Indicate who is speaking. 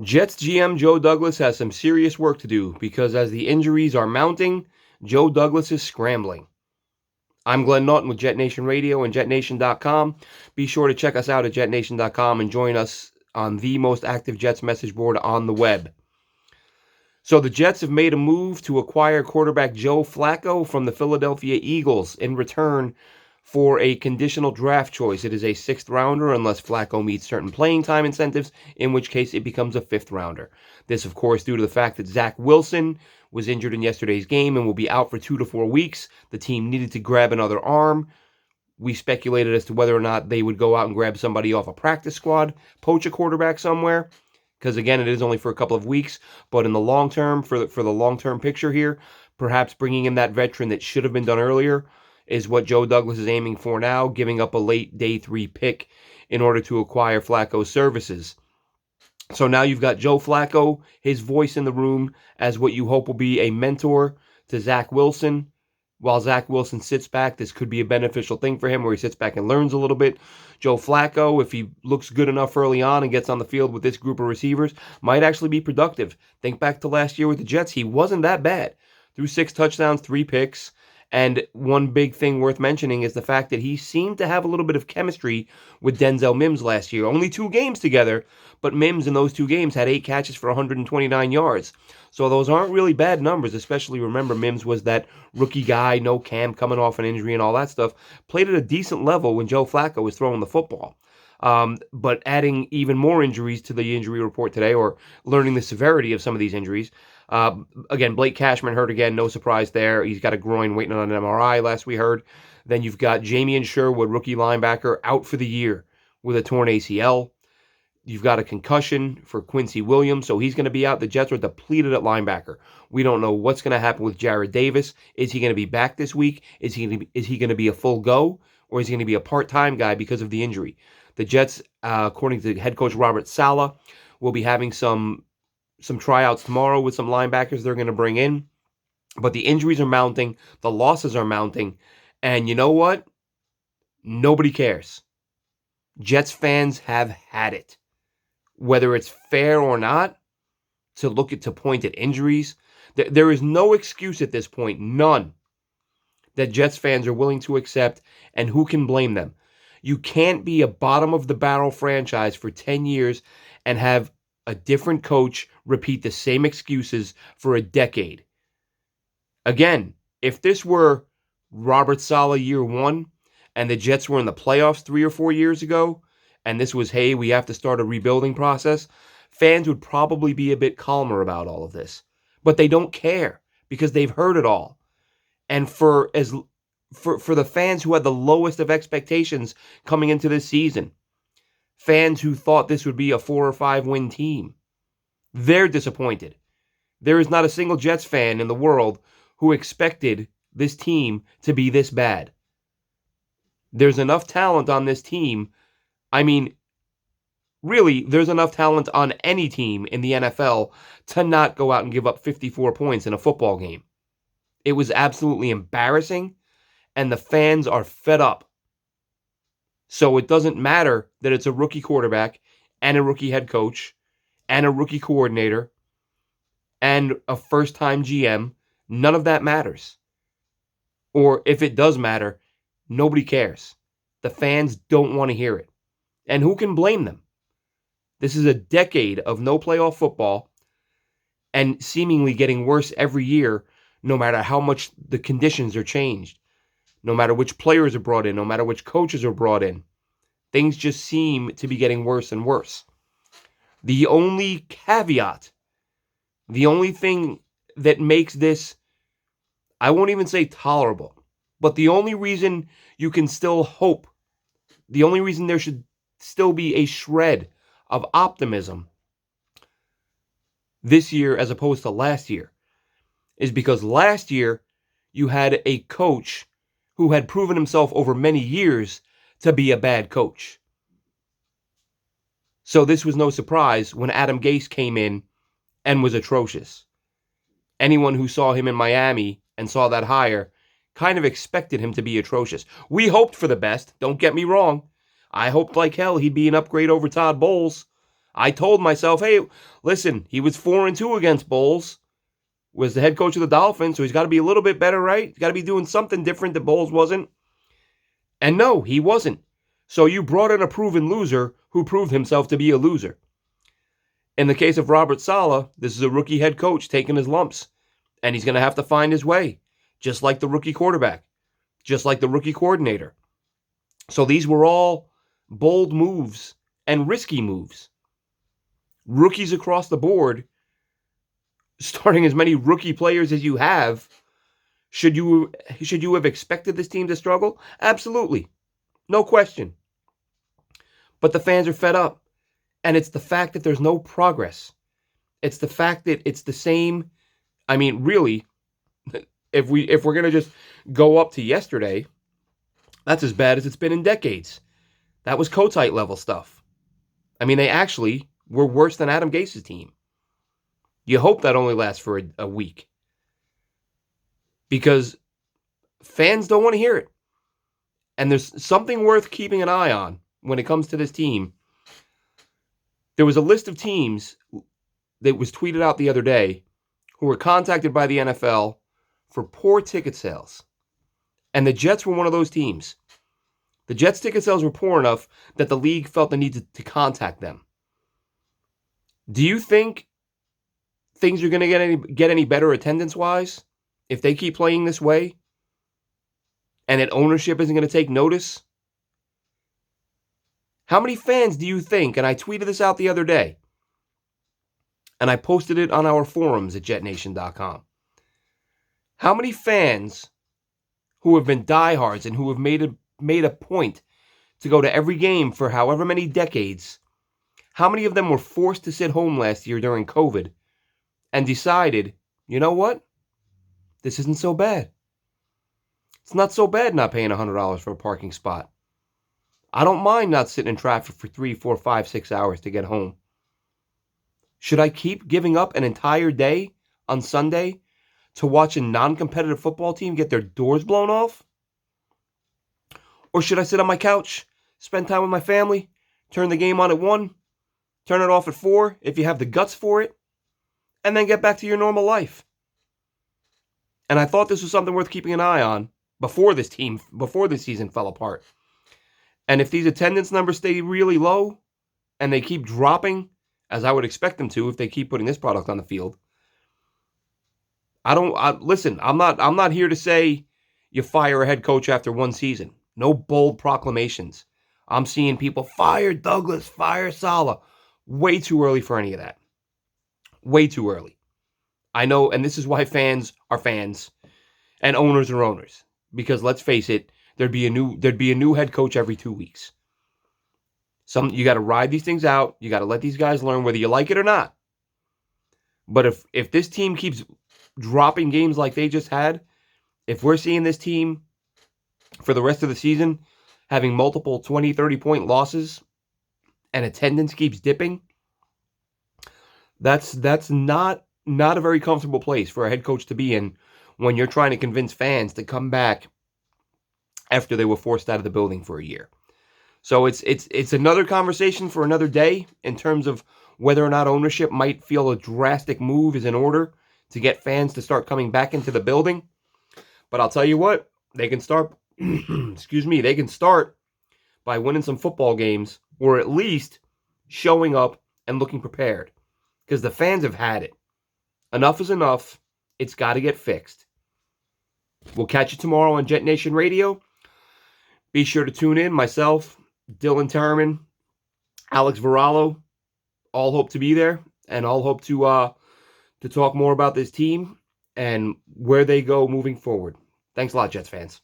Speaker 1: Jets GM Joe Douglas has some serious work to do because as the injuries are mounting, Joe Douglas is scrambling. I'm Glenn Naughton with Jet Nation Radio and JetNation.com. Be sure to check us out at JetNation.com and join us on the most active Jets message board on the web. So the Jets have made a move to acquire quarterback Joe Flacco from the Philadelphia Eagles in return for a conditional draft choice. It is a sixth rounder unless Flacco meets certain playing time incentives, in which case it becomes a fifth rounder. This, of course, due to the fact that Zach Wilson was injured in yesterday's game and will be out for 2 to 4 weeks. The team needed to grab another arm. We speculated as to whether or not they would go out and grab somebody off a practice squad, poach a quarterback somewhere, because again, it is only for a couple of weeks. But in the long term, for the long-term picture here, perhaps bringing in that veteran that should have been done earlier is what Joe Douglas is aiming for now, giving up a late day 3 pick in order to acquire Flacco's services. So now you've got Joe Flacco, his voice in the room as what you hope will be a mentor to Zach Wilson. While Zach Wilson sits back, this could be a beneficial thing for him where he sits back and learns a little bit. Joe Flacco, if he looks good enough early on and gets on the field with this group of receivers, might actually be productive. Think back to last year with the Jets. He wasn't that bad. Threw 6 touchdowns, 3 picks. And one big thing worth mentioning is the fact that he seemed to have a little bit of chemistry with Denzel Mims last year. Only 2 games together, but Mims in those 2 games had 8 catches for 129 yards. So those aren't really bad numbers, especially remember Mims was that rookie guy, no camp, coming off an injury and all that stuff. Played at a decent level when Joe Flacco was throwing the football. But adding even more injuries to the injury report today, or learning the severity of some of these injuries. Again, Blake Cashman hurt again, no surprise there. He's got a groin waiting on an MRI, last we heard. Then you've got Jamie Sherwood, rookie linebacker, out for the year with a torn ACL. You've got a concussion for Quincy Williams, so he's going to be out. The Jets are depleted at linebacker. We don't know what's going to happen with Jared Davis. Is he going to be back this week? Is he going to be a full go, or is he going to be a part-time guy because of the injury? The Jets, according to head coach Robert Saleh, will be having some tryouts tomorrow with some linebackers they're going to bring in. But the injuries are mounting. The losses are mounting. And you know what? Nobody cares. Jets fans have had it. Whether it's fair or not, to point at injuries, there is no excuse at this point, none, that Jets fans are willing to accept, and who can blame them? You can't be a bottom-of-the-barrel franchise for 10 years and have a different coach repeat the same excuses for a decade. Again, if this were Robert Saleh year 1 and the Jets were in the playoffs 3 or 4 years ago, and this was, hey, we have to start a rebuilding process, fans would probably be a bit calmer about all of this. But they don't care because they've heard it all. And for the fans who had the lowest of expectations coming into this season, fans who thought this would be a 4 or 5 win team, they're disappointed. There is not a single Jets fan in the world who expected this team to be this bad. There's enough talent on this team. I mean, really, there's enough talent on any team in the NFL to not go out and give up 54 points in a football game. It was absolutely embarrassing, and the fans are fed up. So it doesn't matter that it's a rookie quarterback and a rookie head coach and a rookie coordinator and a first-time GM. None of that matters. Or if it does matter, nobody cares. The fans don't want to hear it. And who can blame them? This is a decade of no playoff football and seemingly getting worse every year, no matter how much the conditions are changed, no matter which players are brought in, no matter which coaches are brought in. Things just seem to be getting worse and worse. The only caveat, the only thing that makes this, I won't even say tolerable, but the only reason you can still hope, the only reason there should still be a shred of optimism this year as opposed to last year is because last year you had a coach who had proven himself over many years to be a bad coach. So this was no surprise when Adam Gase came in and was atrocious. Anyone who saw him in Miami and saw that hire kind of expected him to be atrocious. We hoped for the best, don't get me wrong. I hoped like hell he'd be an upgrade over Todd Bowles. I told myself, hey, listen, he was 4-2 against Bowles, was the head coach of the Dolphins, so he's got to be a little bit better, right? He's got to be doing something different that Bowles wasn't. And no, he wasn't. So you brought in a proven loser who proved himself to be a loser. In the case of Robert Saleh, this is a rookie head coach taking his lumps, and he's going to have to find his way, just like the rookie quarterback, just like the rookie coordinator. So these were all bold moves and risky moves. Rookies across the board, starting as many rookie players as you have. Should you have expected this team to struggle? Absolutely. No question. But the fans are fed up. And it's the fact that there's no progress. It's the fact that it's the same. I mean, really, if we're going to just go up to yesterday, that's as bad as it's been in decades. That was Kotite level stuff. I mean, they actually were worse than Adam Gase's team. You hope that only lasts for a week. Because fans don't want to hear it. And there's something worth keeping an eye on when it comes to this team. There was a list of teams that was tweeted out the other day who were contacted by the NFL for poor ticket sales. And the Jets were one of those teams. The Jets' ticket sales were poor enough that the league felt the need to contact them. Do you think things are going to get any better attendance-wise if they keep playing this way? And that ownership isn't going to take notice? How many fans do you think, and I tweeted this out the other day, and I posted it on our forums at jetnation.com. How many fans who have been diehards and who have made a point to go to every game for however many decades, how many of them were forced to sit home last year during COVID and decided, you know what? This isn't so bad. It's not so bad not paying $100 for a parking spot. I don't mind not sitting in traffic for 3, 4, 5, 6 hours to get home. Should I keep giving up an entire day on Sunday to watch a non-competitive football team get their doors blown off? Or should I sit on my couch, spend time with my family, turn the game on at 1, turn it off at 4 if you have the guts for it, and then get back to your normal life? And I thought this was something worth keeping an eye on before this season fell apart. And if these attendance numbers stay really low and they keep dropping, as I would expect them to if they keep putting this product on the field, listen, I'm not here to say you fire a head coach after one season. No bold proclamations. I'm seeing people fire Douglas, fire Saleh. Way too early for any of that. Way too early. I know, and this is why fans are fans and owners are owners. Because let's face it, there'd be a new head coach every 2 weeks. You got to ride these things out. You got to let these guys learn whether you like it or not. But if this team keeps dropping games like they just had, if we're seeing this team for the rest of the season having multiple 20, 30-point losses and attendance keeps dipping, that's not a very comfortable place for a head coach to be in when you're trying to convince fans to come back after they were forced out of the building for a year. So it's another conversation for another day in terms of whether or not ownership might feel a drastic move is in order to get fans to start coming back into the building. But I'll tell you what, they can start they can start by winning some football games or at least showing up and looking prepared. Because the fans have had it. Enough is enough. It's got to get fixed. We'll catch you tomorrow on Jet Nation Radio. Be sure to tune in. Myself, Dylan Terman, Alex Varallo, all hope to be there and all hope to talk more about this team and where they go moving forward. Thanks a lot, Jets fans.